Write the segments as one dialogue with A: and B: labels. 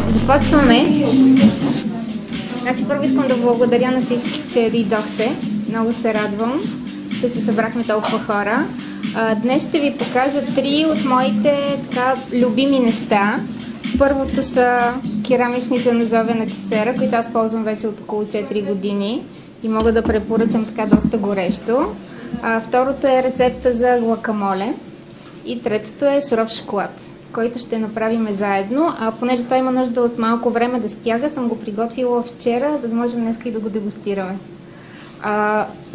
A: Започваме. Значи първо искам да благодаря на всички, че дойдохте. Много се радвам, че се събрахме толкова хора. Днес ще ви покажа 3 от моите любими неща. Първото са керамичните ножове на кисера, които аз ползвам вече от около 4 години и мога да препоръчам доста горещо. Второто е рецепта за гуакамоле. И третото е суров шоколад, който ще направим заедно. Понеже той има нужда от малко време да стяга, съм го приготвила вчера, за да можем днес и да го дегустираме.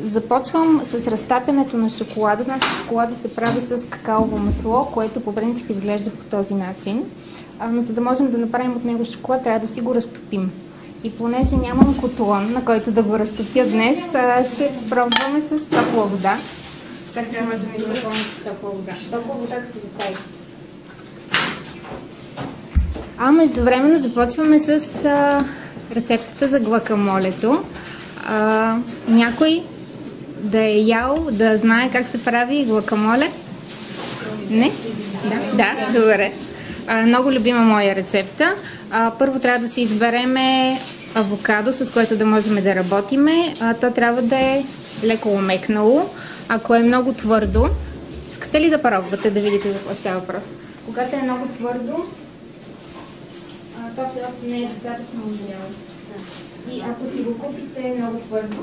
A: Започвам с разтапянето на шоколада. Значи шоколада се прави с какаово масло, което по принцип изглежда по този начин. Но за да можем да направим от него шоколад, трябва да си го разтопим. И понеже нямам котлон, на който да го разтопя днес, ще пробваме с топла вода. Така че може да ми запълните топла вода. Топла вода като за чай. Междувременно започваме с рецептата за гуакамолето. Някой да е ял, да знае как се прави гуакамоле? Не? Да, добре. Много любима моя рецепта. Първо трябва да си избереме авокадо, с което да можем да работиме. То трябва да е леко омекнало. Ако е много твърдо, искате ли да пробвате да видите за какво става въпрос? Когато е много твърдо, то все още не е достатъчно озряло. И ако си го купите много твърдо,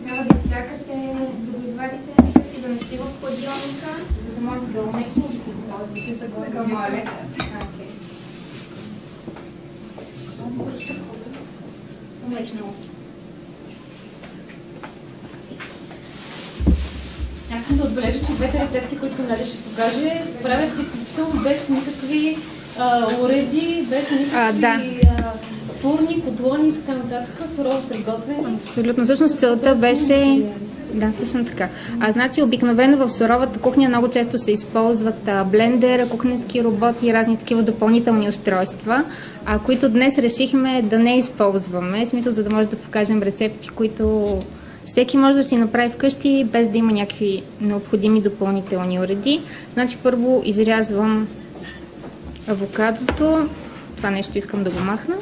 A: трябва да чакате да го извадите и да нести в хладилника, за да може да омекне и да си го ползвате за гуакамоле. Умечнало. Аз искам да отбележа, че двете рецепти, които Надя ще покаже, се правят изключително без никакви уреди, без никакви фурни, котлони и така нататък, сурово приготвени. Абсолютно. Всъщност целта беше... Да, точно така. Значи обикновено в суровата кухня много често се използват блендер, кухненски роботи и разни такива допълнителни устройства, които днес решихме да не използваме, в смисъл за да може да покажем рецепти, които всеки може да си направи вкъщи, без да има някакви необходими допълнителни уреди. Значи първо изрязвам авокадото. Това нещо искам да го махна.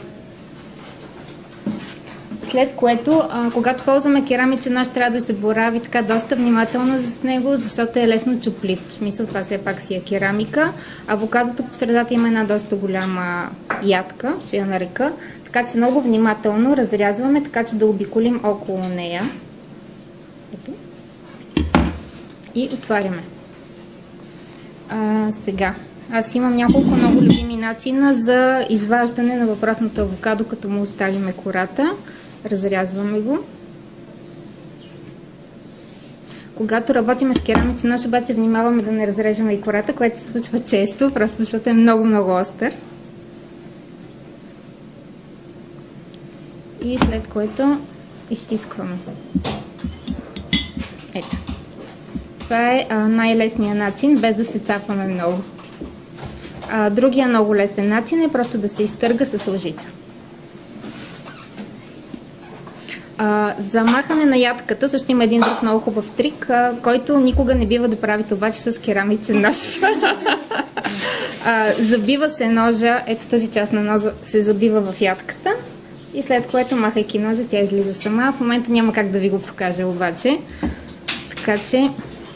A: След което, когато ползваме керамичен нож, трябва да се борави така доста внимателно с него, защото е лесно чуплив. В смисъл, това все пак си е керамика. Авокадото по средата има една доста голяма ядка, ще я нарека. Така че много внимателно разрязваме, така че да обиколим около нея. Ето. И отваряме. Сега. Аз имам няколко много любими начина за изваждане на въпросното авокадо, като му оставиме кората. Разрязваме го. Когато работим с керамичен нож, обаче внимаваме да не разрежем и кората, което се случва често, просто защото е много остър. И след което изтискваме. Ето. Това е най-лесният начин, без да се цапваме много. Другия много лесен начин е просто да се изтърга с лъжица. За махане на ядката също има един друг много хубав трик, който никога не бива да правите обаче с керамичен нож. Забива се ножа, ето тази част на ножа се забива в ядката и след което, махайки ножа, тя излиза сама. В момента няма как да ви го покажа обаче, така че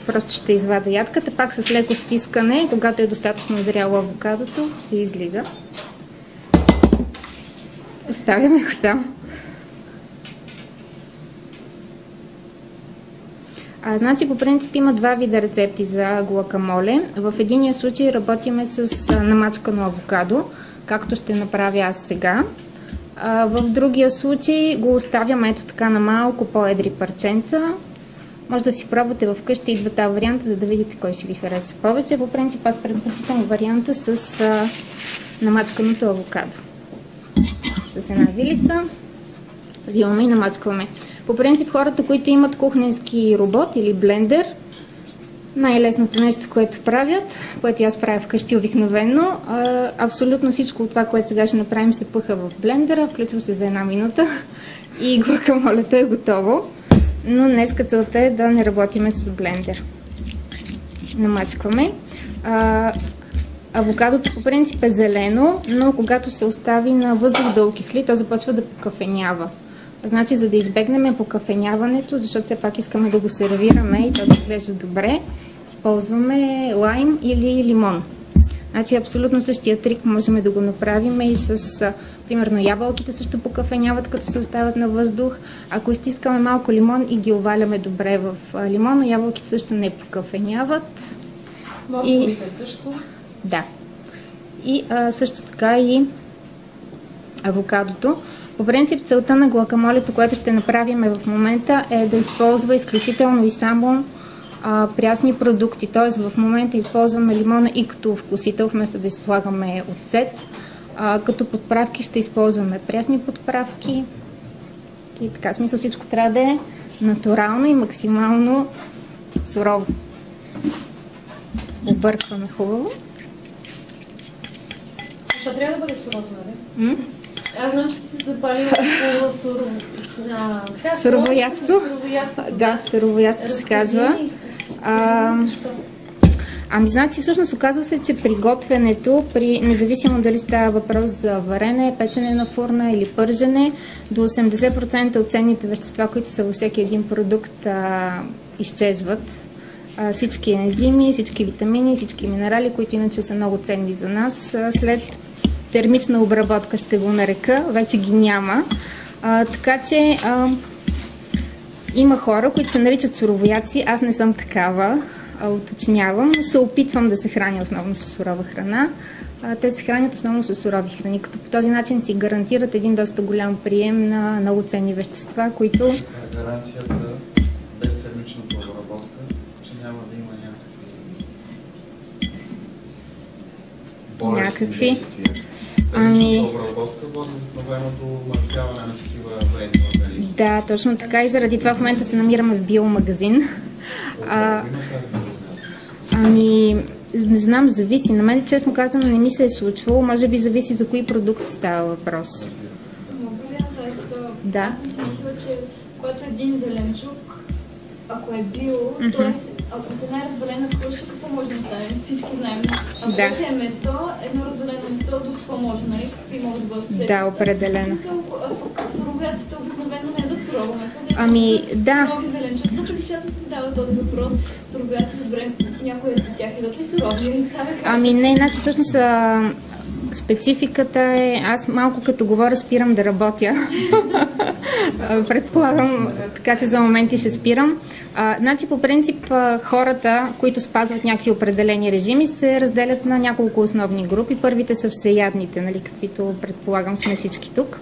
A: просто ще извада ядката, пак с леко стискане, когато е достатъчно зряло авокадото, се излиза. Оставяме го там. Значи по принцип има два вида рецепти за гуакамоле. В единия случай работиме с намачкано авокадо, както ще направя аз сега. В другия случай го оставям ето така на малко по-едри парченца. Може да си пробвате вкъщи, идва тази варианта, за да видите кой ще ви хареса повече. По принцип аз предпочитам варианта с намачканото авокадо. С една вилица взимаме и намачкваме. По принцип хората, които имат кухненски робот или блендер, най-лесното нещо, което правят, което аз правя вкъщи обикновено, абсолютно всичко от това, което сега ще направим, се пъха в блендера, включва се за 1 минута и гуакамолето е готово. Но днеска целта е да не работиме с блендер. Намачкваме. Авокадото по принцип е зелено, но когато се остави на въздух да окисли, то започва да покафенява. Значи, за да избегнем покафеняването, защото все пак искаме да го сервираме и то да изглежда добре, използваме лайм или лимон. Значи, абсолютно същия трик можем да го направим и с, примерно, ябълките също покафеняват, като се оставят на въздух. Ако изтискаме малко лимон и ги оваляме добре в лимона, ябълките също не покафеняват.
B: Морковите също?
A: Да. И също така и авокадото. По принцип, целта на гуакамолето, което ще направим в момента, е да използва изключително и само прясни продукти. Т.е. в момента използваме лимона и като вкусител, вместо да слагаме оцет. Като подправки ще използваме прясни подправки. И така, смисъл всичко трябва да е натурално и максимално сурово. Объркваме хубаво.
B: Това трябва да бъде сурово, нали? Аз знам, че си се запалила по
A: суровоядство. Да, суровоядство се казва. Значи всъщност оказва се, че при готвенето, независимо дали става въпрос за варене, печене на фурна или пържене, до 80% от ценните вещества, които са във всеки един продукт, изчезват. Всички ензими, всички витамини, всички минерали, които иначе са много ценни за нас, след термична обработка, ще го нарека, вече ги няма. Така че има хора, които се наричат суровоядци. Аз не съм такава, уточнявам. Се опитвам да се храня основно с сурова храна. Те се хранят основно с сурови храни, като по този начин си гарантират един доста голям прием на много ценни вещества, които...
C: Гаранцията без термичната обработка, че няма да има
A: някакви
C: действия. Обработка води обикновено до мъртвяване на такива вредни организми.
A: Да, точно така и заради това в момента се намираме в биомагазин. Не знам, зависи. На мен, честно казано, не ми се е случвало. Може би зависи за кои продукти става въпрос. Да.
B: Аз съм си мисля, че когато един зеленчук, ако е бил, т.е. ако е най-развалена круша, какво може да стане? Всички знаем. Ако вече е месо, едно развалено месо, до какво може, нали? Какви могат да бъдат?
A: Да, определено.
B: Суровоядците обикновено не ядат сурово месо.
A: Да.
B: Сурови зеленчуци, като често се дава този въпрос. Суровоядците, добре, някои от тях ядат ли сурови яйца?
A: Не, значи всъщност спецификата е, аз малко като говоря спирам да работя. Предполагам, така че за моменти ще спирам. Значи по принцип хората, които спазват някакви определени режими, се разделят на няколко основни групи. Първите са всеядните, нали, каквито предполагам сме всички тук.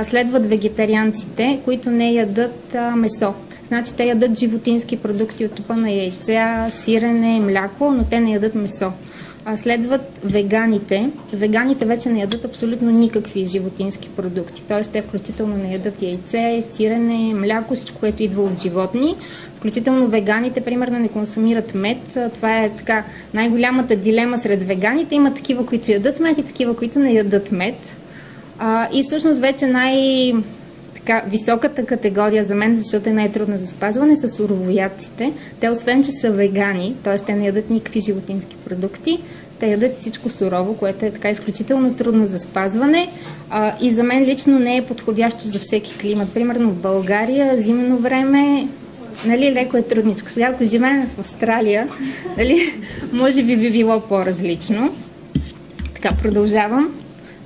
A: Следват вегетарианците, които не ядат месо. Значи те ядат животински продукти от типа на яйца, сирене, мляко, но те не ядат месо. Следват веганите. Веганите вече не ядат абсолютно никакви животински продукти. Т.е. те включително не ядат яйце, сирене, мляко, всичко, което идва от животни. Включително веганите, примерно, не консумират мед. Това е така най-голямата дилема сред веганите. Има такива, които ядат мед и такива, които не ядат мед. И всъщност вече високата категория за мен, защото е най-трудна за спазване, са суровоядците. Те, освен че са вегани, т.е. те не ядат никакви животински продукти, те ядат всичко сурово, което е така изключително трудно за спазване и за мен лично не е подходящо за всеки климат. Примерно в България, зимно време, нали, леко е трудничко. Сега, ако живеем в Австралия, нали, може би било по-различно. Така, продължавам.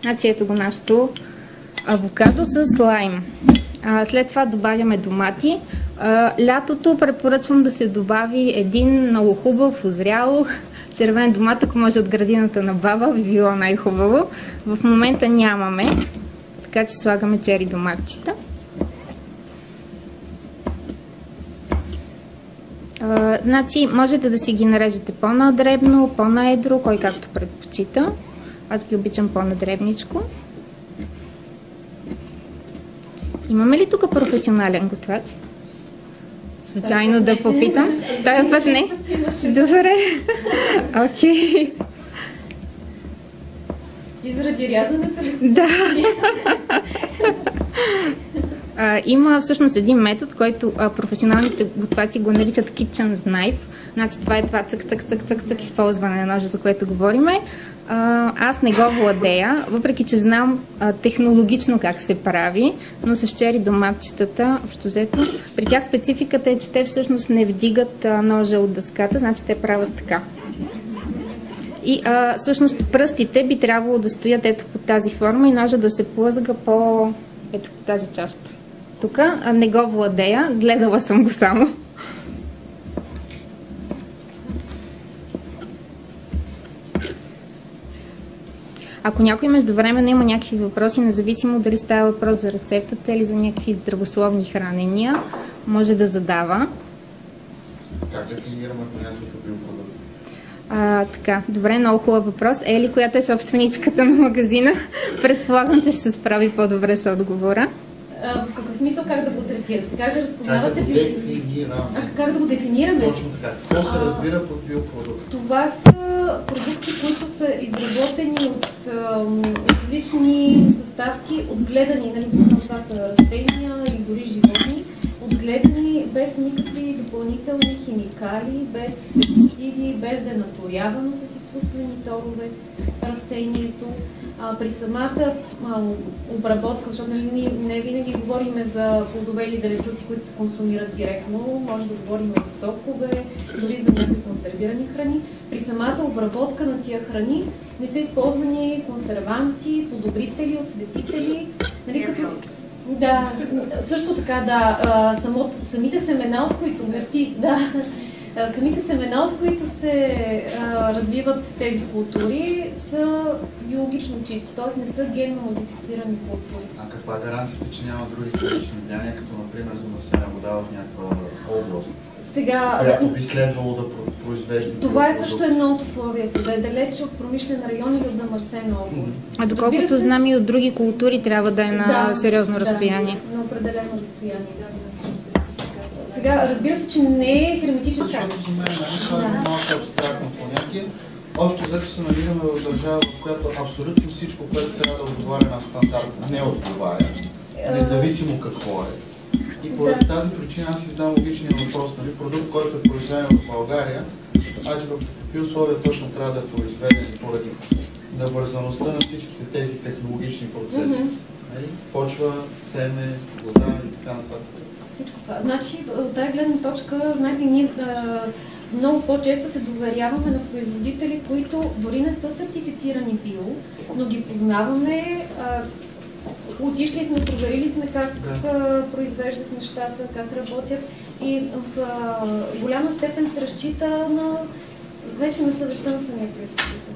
A: Значи ето го нашето авокадо с лайм. След това добавяме домати. Лятото препоръчвам да се добави един много хубав, озрял червен домат, ако може от градината на баба, би било най-хубаво. В момента нямаме, така че слагаме чери доматчета. Значи, можете да си ги нарежете по-надребно, по-наедро, кой както предпочита. Аз ги обичам по-надребничко. Имаме ли тук професионален готвач? Случайно да попитам. Той път не. Добре. Окей.
B: И заради рязането ли?
A: Да. Има всъщност един метод, който професионалните готвачи го наричат kitchen knife. Значи това е това цък използване на ножа, за което говориме. Аз не го владея, въпреки че знам технологично как се прави, но с чери доматчетата, общо взето, при тях спецификата е, че те всъщност не вдигат ножа от дъската, значи те правят така. И всъщност пръстите би трябвало да стоят ето по тази форма и ножа да се плъзга по ето по тази част. Тук не го владея, гледала съм го само. Ако някой междувременно има някакви въпроси, независимо дали става въпрос за рецептата или за някакви здравословни хранения, може да задава.
C: Как дефинираме понятието биопродукт?
A: Така, добре, много хубав въпрос. Ели, която е собственичката на магазина, предполагам, че ще се справи по-добре с отговора.
D: В какъв смисъл как да го третирате? Как да разпознавате?
C: Как
D: да го дефинираме?
C: Точно така. Какво се разбира под биопродукт?
D: Това са продукти, които са изработени от различни съставки, отгледани, нали, това са растения и дори животни, отгледани без никакви допълнителни химикали, без пестициди, без да е наторявано с изкуствени торове растението. При самата обработка, защото ние не винаги говорим за плодове или зеленчуци, които се консумират директно, може да говорим за сокове, дори за някакви консервирани храни. При самата обработка на тия храни не са използвани консерванти, подобрители, отцветители. Нали, да, също така, да, самите семена, от които, самите семена, от които се развиват тези култури, са биологично чисти, т.е. не са генно модифицирани култури.
C: А каква е гаранцията, че няма други странични влияния, като например замърсена вода в някаква област? Която би следвало да произвежда.
D: Това е също едно от условията, да е далече от промишлен район или от замърсена област.
A: А доколкото знам и от други култури трябва да е на сериозно разстояние.
D: На определено разстояние, да. Сега, разбира се, че не е херметичен как.
C: Защото за мен това е малко абстрактно понятие. Общо взето се намираме в държава, в която абсолютно всичко, което трябва да отговаря на стандарт, не отговаря. Независимо какво е. И поради тази причина аз издам логичния въпрос, нали, продукт, който е произведен в България, в какви условия точно трябва да е произведен поради навързаността на всичките тези технологични процеси. Почва, семе, вода и така нататък.
D: Всичко това. Значи, от тази гледна точка, знаете, ние много по-често се доверяваме на производители, които дори не са сертифицирани био, но ги познаваме, отишли сме, проверили сме как произвеждат нещата, как работят и в голяма степен се разчита вече на съвестта на самия производител.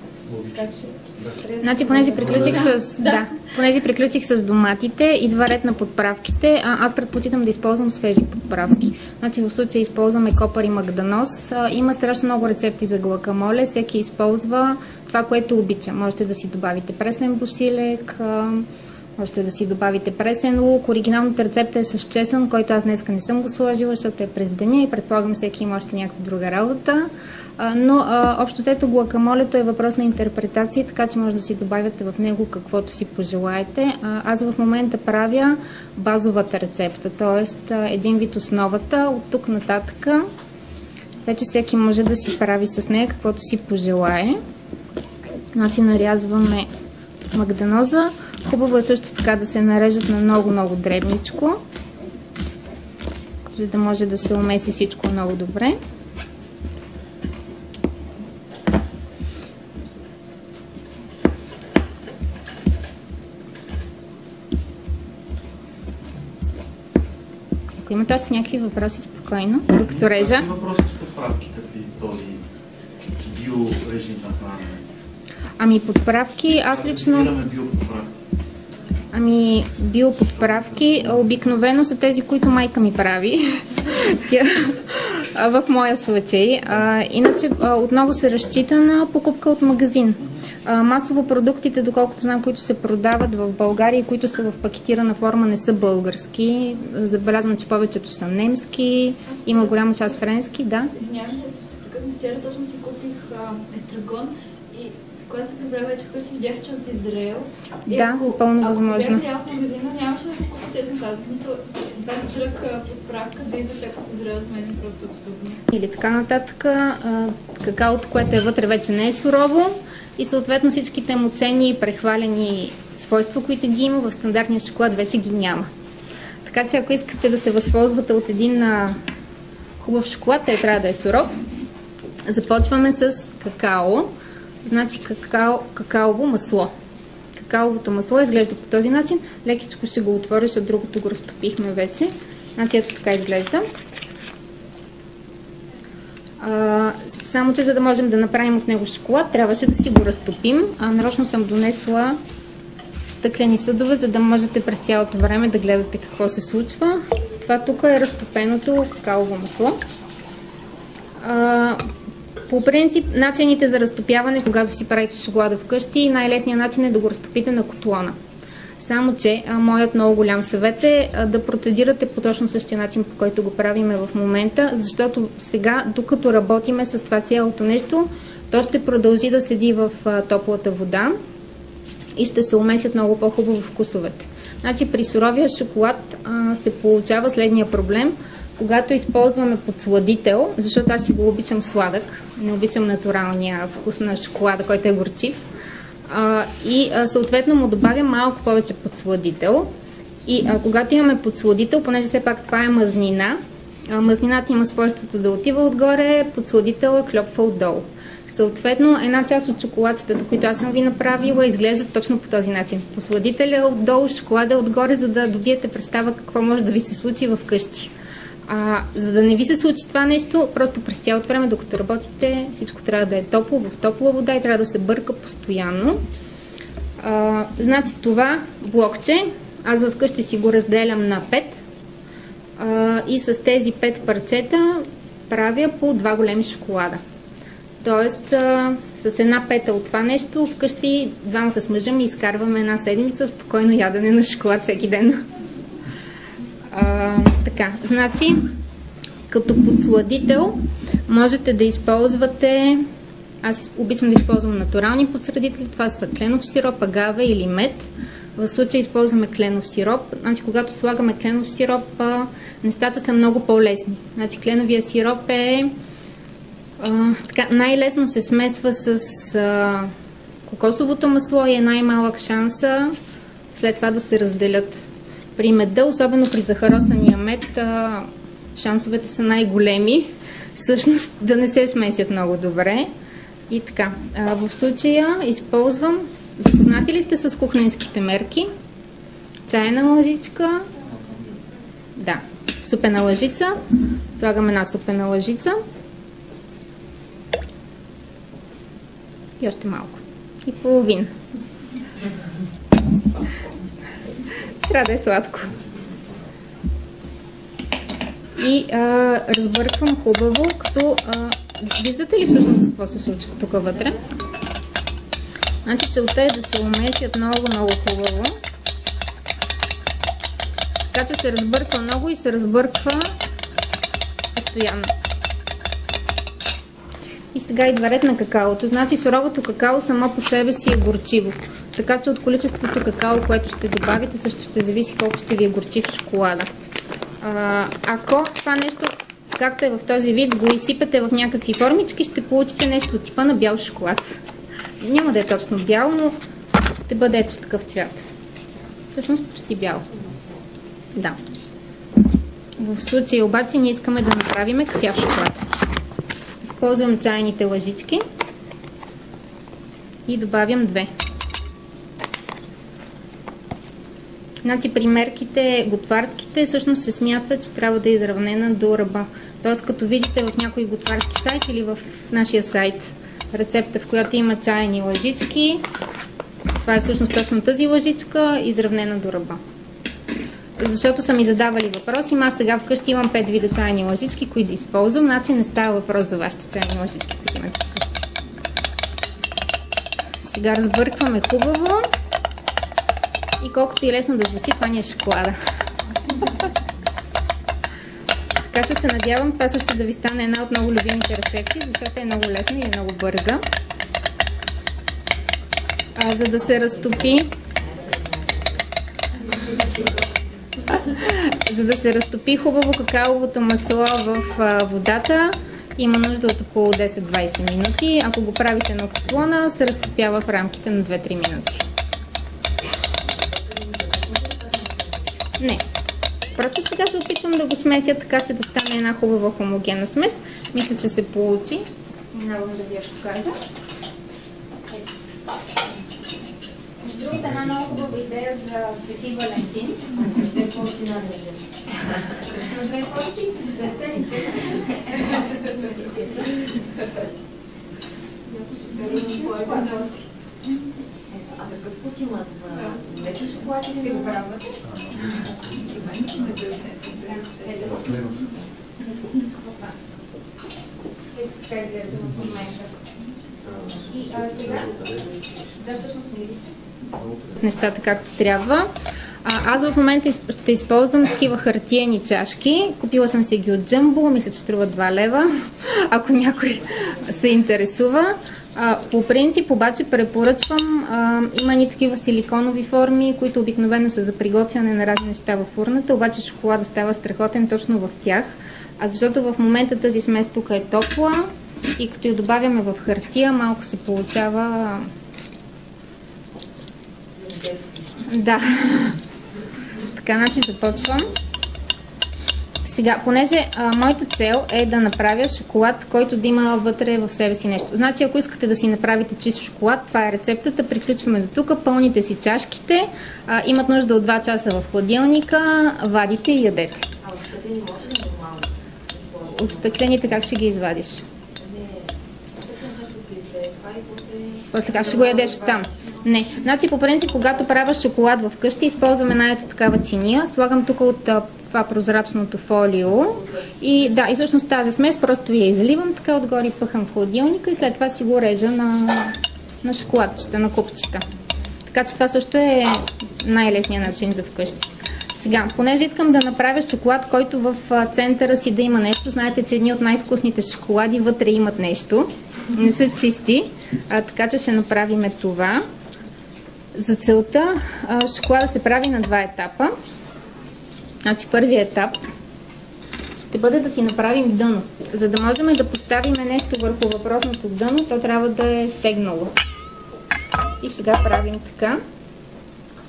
A: Значи, понеже приключих с доматите, идва ред на подправките. Аз предпочитам да използвам свежи подправки. Значи, в случая използваме копър и магданоз. Има страшно много рецепти за гуакамоле. Всеки използва това, което обича. Можете да си добавите пресен босилек, можете да си добавите пресен лук. Оригиналната рецепта е с чесън, който аз днеска не съм го сложила, защото е през деня и предполагам всеки има още някаква друга работа. Но общо взето гуакамолето е въпрос на интерпретация, така че може да си добавяте в него каквото си пожелаете. Аз в момента правя базовата рецепта, т.е. един вид основата. От тук нататък вече всеки може да си прави с нея каквото си пожелае. Значи нарязваме магданоза. Хубаво е също така да се нарежат на много дребничко, за да може да се умеси всичко много добре. Ако имате още някакви въпроси, спокойно, докато режа.
C: Какви въпроси с подправките при този биорежим на хранене?
A: Подправки, аз лично... Биоподправки обикновено са тези, които майка ми прави. В моя случай. Иначе отново се разчита на покупка от магазин. Масово продуктите, доколкото знам, които се продават в България и които са в пакетирана форма, не са български. Забелязвам, че повечето са немски, има голяма част френски, да.
B: Извинявам се, вчера точно си купих естрагон и когато прибрах вече вкъщи, видях, че от Израел.
A: Да, пълно възможно.
B: Ако бях в магазина, нямаше да го купя, честно казвам. Мисля, 20 лък подправка, да идва чак от Израел с мен е просто абсурдно.
A: Или така нататък. Какаото, което е вътре, вече не е сурово и съответно всичките му ценни и прехвалени свойства, които ги има в стандартния шоколад, вече ги няма. Така че ако искате да се възползвате от един хубав шоколад, той трябва да е суров. Започваме с какао. Значи какаово масло. Какаовото масло изглежда по този начин. Лекичко ще го отворя, защото другото го разтопихме вече. Значи ето така изглежда. Само че за да можем да направим от него шоколад, трябваше да си го разтопим. Нарочно съм донесла стъклени съдове, за да можете през цялото време да гледате какво се случва. Това тук е разтопеното какаово масло. По принцип, начините за разтопяване, когато си правите шоколада вкъщи, най-лесният начин е да го разтопите на котлона. Само че моят много голям съвет е да процедирате по точно същия начин, по който го правиме в момента, защото сега, докато работиме с това цялото нещо, то ще продължи да седи в топлата вода и ще се умесят много по-хубаво вкусовете. Значи при суровия шоколад се получава следния проблем. Когато използваме подсладител, защото аз си го обичам сладък, не обичам натуралния вкус на шоколада, който е горчив, и съответно му добавям малко повече подсладител. И когато имаме подсладител, понеже все пак това е мазнина, мазнината има свойството да отива отгоре, подсладителът клепва отдолу. Съответно, една част от шоколадчетата, които аз съм ви направила, изглеждат точно по този начин. Посладителя отдолу, шоколада отгоре, за да добиете представа какво може да ви се случи в къщи. За да не ви се случи това нещо, просто през цялото време, докато работите, всичко трябва да е топло, в топла вода и трябва да се бърка постоянно. Значи това блокче, аз вкъщи си го разделям на 5 и с тези 5 парчета правя по 2 големи шоколада. Тоест, с една пета от това нещо, вкъщи двамата с мъжа ми изкарваме една седмица спокойно ядене на шоколад всеки ден. Така, значи, като подсладител можете да използвате, аз обичам да използвам натурални подсладители, това са кленов сироп, агаве или мед. В случая използваме кленов сироп. Значи, когато слагаме кленов сироп, нещата са много по-лесни. Значи, кленовия сироп е най-лесно се смесва с кокосовото масло и е най-малък шанса след това да се разделят. При меда, особено при захаросания мед, шансовете са най-големи, всъщност да не се смесят много добре. И така, в случая използвам, запознати ли сте с кухненските мерки? Чайна лъжичка, да, супена лъжица, слагам една супена лъжица и още малко. И половина. Трябва да е сладко. И разбърквам хубаво, като виждате ли всъщност какво се случва тук вътре? Значи целта е да се умесят много хубаво. Така че се разбърква много и се разбърква постоянно. И сега идва ред на какаото. Значи суровото какао само по себе си е горчиво. Така че от количеството какао, което ще добавите, също ще зависи колко ще ви е горчив шоколада. Ако това нещо, както е в този вид, го изсипете в някакви формички, ще получите нещо от типа на бял шоколад. Няма да е точно бял, но ще бъде ето с такъв цвят. Всъщност почти бял. Да. В случая обаче ние искаме да направим кафяв шоколад. Използвам чайните лъжички и добавям 2. Значи при мерките готварските всъщност се смята, че трябва да е изравнена до ръба. Тоест като видите в някой готварски сайт или в нашия сайт рецепта, в която има чайни лъжички, това е всъщност точно тази лъжичка, изравнена до ръба. Защото са ми задавали въпроси, аз сега вкъщи имам 5 вида чайни лъжички, които да използвам, значи не става въпрос за вашите чайни лъжички, които имате вкъщи. Сега разбъркваме хубаво и колкото и лесно да звучи, това ни е шоколада. Така че се надявам това също да ви стане една от много любимите рецепти, защото е много лесна и е много бърза. За да се разтопи, хубаво какаовото масло в водата, има нужда от около 10-20 минути. Ако го правите на котлона, се разтопява в рамките на 2-3 минути. Не. Просто сега се опитвам да го смеся, така че да стане една хубава хомогенна смес. Мисля, че се получи. Минавам да ви я покажа. Между другото, една много хубава идея за Свети Валентин. Две порции на две порции.
E: Какъв вкус имат? Вече шоколад и си го правят?
A: Нещата както трябва. Аз в момента ще използвам такива хартиени чашки. Купила съм си ги от Jumbo, мисля, че струва 2 лева, ако някой се интересува. По принцип обаче препоръчвам, има ни такива силиконови форми, които обикновено са за приготвяне на разни неща в фурната, обаче шоколада става страхотен точно в тях. Защото в момента тази смес тук е топла и като я добавяме в хартия, малко се получава... Да. Така, значи започвам. Сега, понеже моята цел е да направя шоколад, който да има вътре в себе си нещо. Значи, ако искате да си направите чист шоколад, това е рецептата, приключваме до тук, пълните си чашките, имат нужда от 2 часа в хладилника, вадите и ядете.
E: А от стъклени може ли нормално?
A: От стъклените как ще ги извадиш? После как ще го ядеш там? Не. Значи, по принцип, когато правя шоколад в къщи, използвам една ето такава чиния. Слагам тук от това прозрачното фолио. И да, и всъщност тази смес просто я изливам, така отгоре пъхам в хладилника и след това си го режа на шоколадчета, на купчета. Така че това също е най-лесният начин за вкъщи. Сега, понеже искам да направя шоколад, който в центъра си да има нещо, знаете, че едни от най-вкусните шоколади вътре имат нещо, не са чисти, така че ще направим това. За целта шоколада се прави на 2 етапа. Значи първият етап ще бъде да си направим дъно. За да можем да поставим нещо върху въпросното дъно, то трябва да е стегнало. И сега правим така.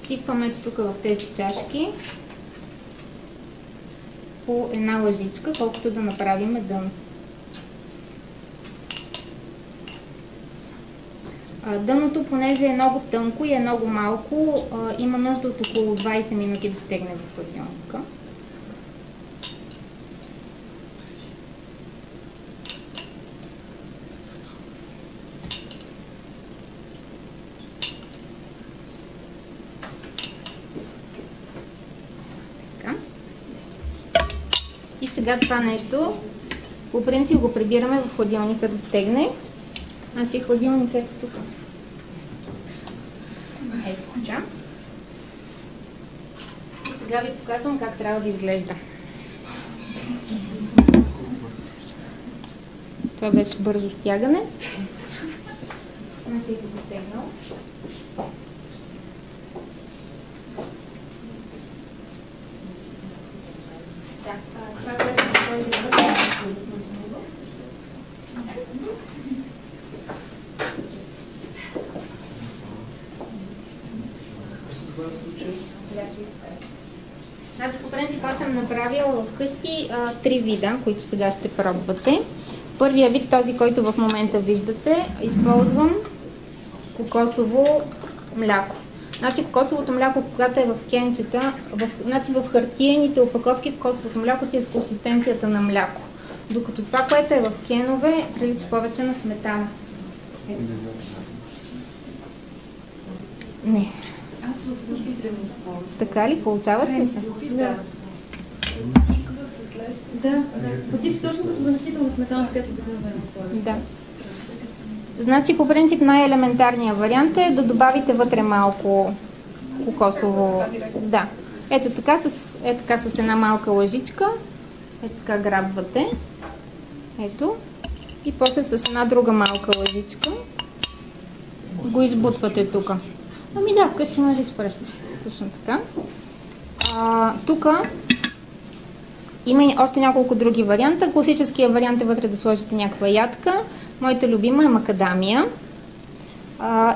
A: Сипваме тук в тези чашки по една лъжичка, колкото да направим дъно. Дъното, понеже е много тънко и е много малко, има нужда от около 20 минути да стегне в хладилника. Така. И сега това нещо, по принцип го прибираме в хладилника да стегне. Аз и хладилник ето тук. Ето така. И сега ви показвам как трябва да изглежда. Това беше бързо стягане. Значи го стегнал. Това което ще Значи, по принцип, аз съм направила вкъщи 3 вида, които сега ще пробвате. Първия вид, този, който в момента виждате, използвам кокосово мляко. Значи, кокосовото мляко, когато е в кенчета, значи в хартиените опаковки, кокосовото мляко си е с консистенцията на мляко. Докато това, което е в кенове, прилича повече на сметана. Не.
E: Аз в сухи се използвам.
A: Така ли? Получават ли се?
E: Да.
D: Да, почти точно като заместител на сметана, в която обикновено слагам.
A: Да. Значи, по принцип, най-елементарният вариант е да добавите вътре малко кокосово. Да. Ето така с една малка лъжичка. Ето така грабвате. Ето. И после с една друга малка лъжичка го избутвате тук. Ами да, вкъщи може да изпръщи. Точно така. Тук има и още няколко други варианта. Класическия вариант е вътре да сложите някаква ядка. Моята любима е макадамия.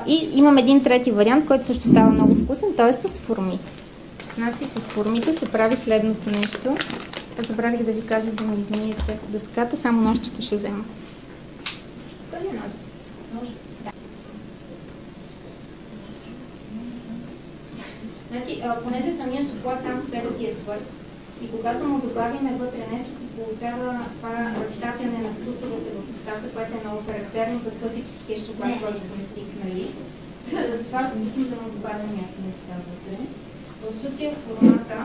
A: И имам един трети вариант, който също става много вкусен, т.е. с форми. Значи с формите се прави следното нещо. Аз забравих да ви кажа да ми измиете дъската, само ножчето ще взема. Къде е нож? Да. Значи, понеже самия шоколад сам по себе си е твърд и когато му добавим вътре нещо, се получава това разтапяне на вкусовете в устата, което е много характерно за класическия шоколад, който сме свикнали. Затова се обичам да му добавим някакви неща вътре. В случая формата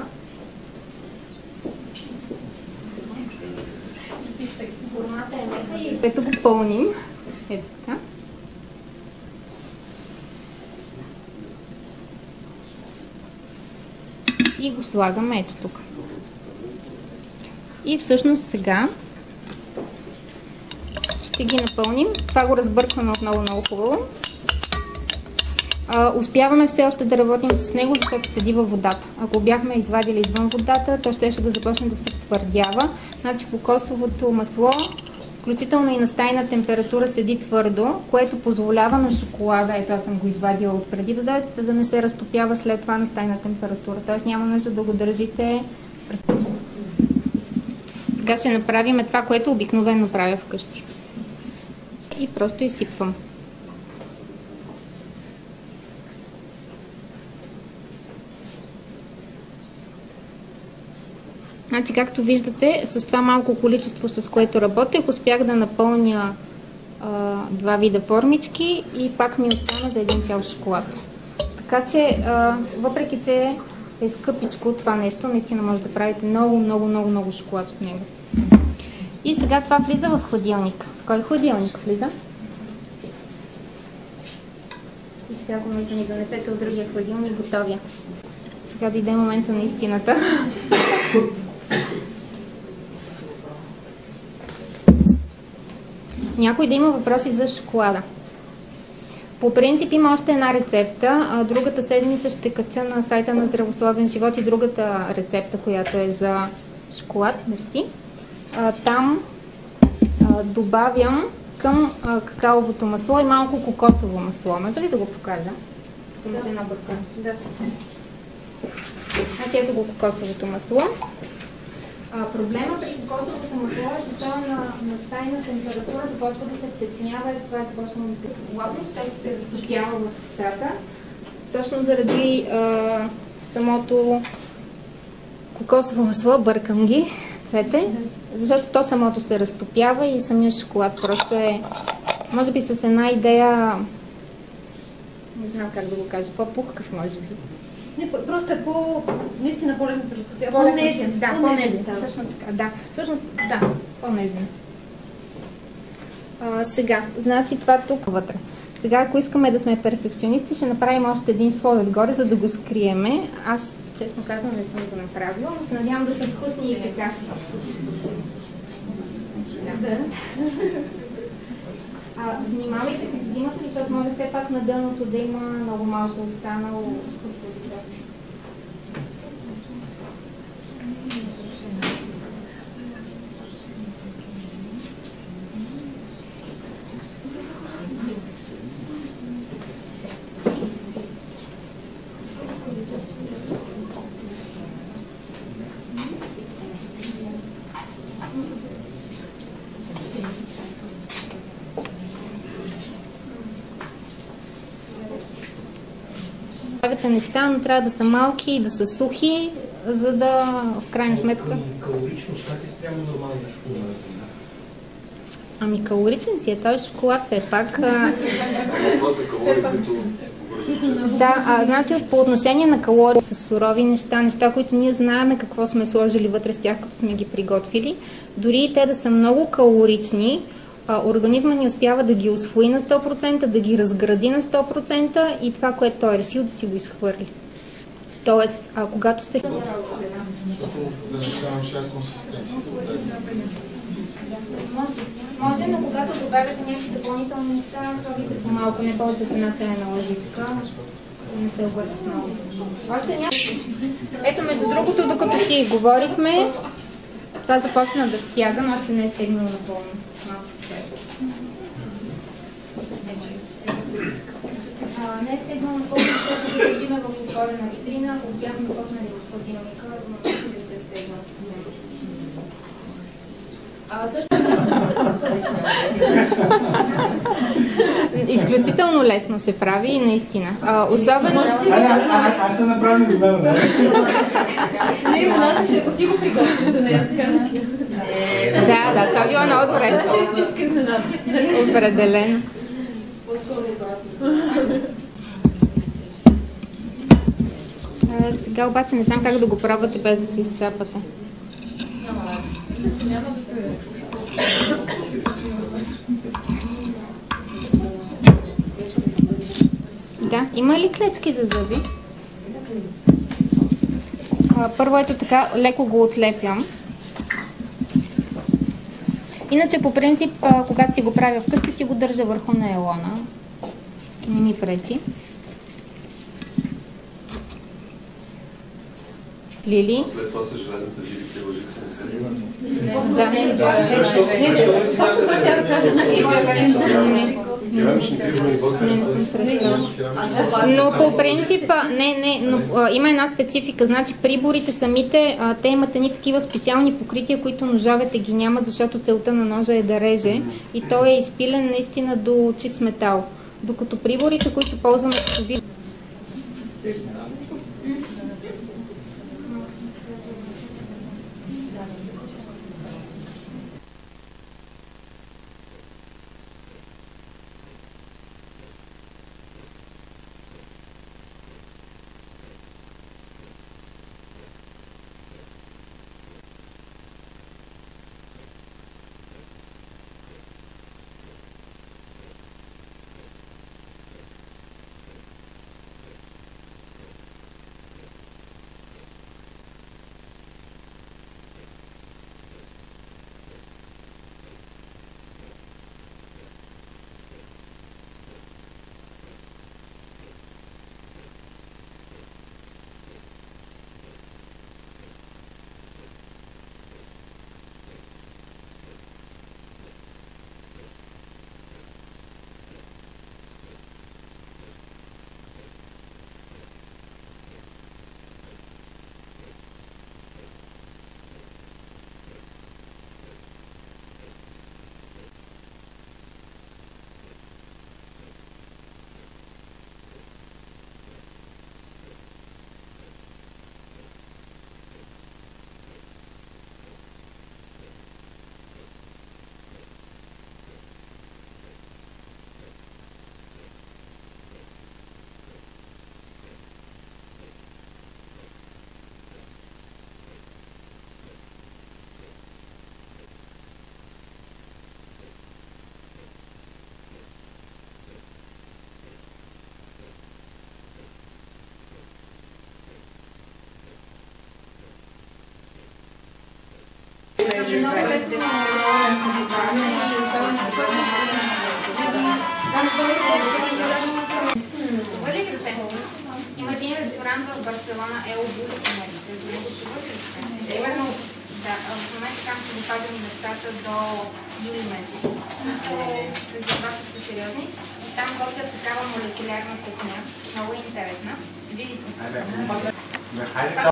A: е мека и ето го пълним. Ето така. И го слагаме ето тук. И всъщност сега ще ги напълним. Това го разбъркваме отново много хубаво. Успяваме все още да работим с него, защото седи във водата. Ако бяхме извадили извън водата, то ще да започне да се твърдява. Значи кокосовото масло, включително и на стайна температура, седи твърдо, което позволява на шоколада, ето аз съм го извадила отпреди да не се разтопява след това на стайна температура. Тоест няма нужда да го държите. Сега ще направим това, което обикновено правя вкъщи. И просто изсипвам. Значи, както виждате, с това малко количество, с което работех, успях да напълня 2 вида формички и пак ми остана за един цял шоколад. Така че, въпреки че е скъпичко това нещо, наистина може да правите много шоколад от него. И сега това влиза в хладилника. В кой хладилник влиза? И сега, ако може да ни донесете от другия хладилник, готовия. Сега дойде момента на истината. Някой да има въпроси за шоколада. По принцип има още една рецепта. Другата седмица ще кача на сайта на Здравословен живот и другата рецепта, която е за шоколад. Мерси. Там добавям към какаовото масло и малко кокосово масло. Може ли да го покажа? Има се едно бърканце. Да. Значи ето го кокосовото масло. Проблемът при кокосовото масло е, че това на стайна температура започва да се втечнява и това е започнало да се плавне, защото се разтопява в устата. Точно заради самото кокосово масло, бъркам ги двете, защото то самото се разтопява и самият шоколад просто е, може би с една идея, не знам как да го кажа, по-пухкав може би.
D: Не, просто е наистина по-лесно се разтопява.
A: По-нежен, да, по-нежен. Всъщност така, да. Всъщност, да, по-нежен. Сега, значи това тук вътре. Сега, ако искаме да сме перфекционисти, ще направим още един слой отгоре, за да го скриеме. Аз, честно казвам, не съм го направила, но се надявам да са вкусни и така. Да. Внимавайте, като взимате, защото може все пак на дъното да има много малко останало от сладката. Правите неща, но трябва да са малки и да са сухи, за да в крайна сметка...
F: Калоричност, как е спрямо нормалния шоколад?
A: Ами калоричен си е, този шоколад все пак...
F: Това са калории, които...
A: Да, значи по отношение на калории са сурови неща, които ние знаем какво сме сложили вътре с тях, като сме ги приготвили. Дори и те да са много калорични, организма ни успява да ги усвои на 100%, да ги разгради на 100% и това, което той е решил, да си го изхвърли. Тоест, когато се...
C: Да се консистенцията.
A: Може, но когато добавяте някакви допълнителни неща, пробите по-малко, не повече от една чайна лъжичка. Не се обърнат много. Още Ето, между другото, докато си говорихме, това започна да стяга, но още не е стегнало напълно. Не е стегнало напълно, защото да държиме в отворена витрина, ако бяхме пъкнали в хладилника, може да се е стегнало. Изключително лесно се прави, наистина. Особено...
C: Аз се направя не знам, да?
D: Не, Милана, ще ти го приготвиш за нея, така да си.
A: Да, това било много добре.
D: Ще истинска изненада.
A: Определено. Сега обаче не знам как да го пробвате без да се изцапате.
E: Няма да се...
A: Да, има ли клечки за зъби? Първо ето така, леко го отлепям. Иначе по принцип, когато си го правя вкъщи, си го държа върху наилона. Не ми пречи. Лили?
F: След това са железната жилица и лъжица, не се ли?
A: Да.
D: Точно това ще да кажа. Значи,
A: не съм срещала. Но по принцип, има една специфика. Значи приборите самите, те имат едни такива специални покрития, които ножовете ги нямат, защото целта на ножа е да реже и той е изпилен наистина до чист метал. Докато приборите, които ползваме като вид... Чували ли сте? Има един ресторант в Барселона, Ел Булли се нарича. За него чували ли сте? Примерно, да, в момента там са запазени местата до юли месец. Резервациите са сериозни. И там готвят такава молекулярна кухня. Много интересна. Ще видите.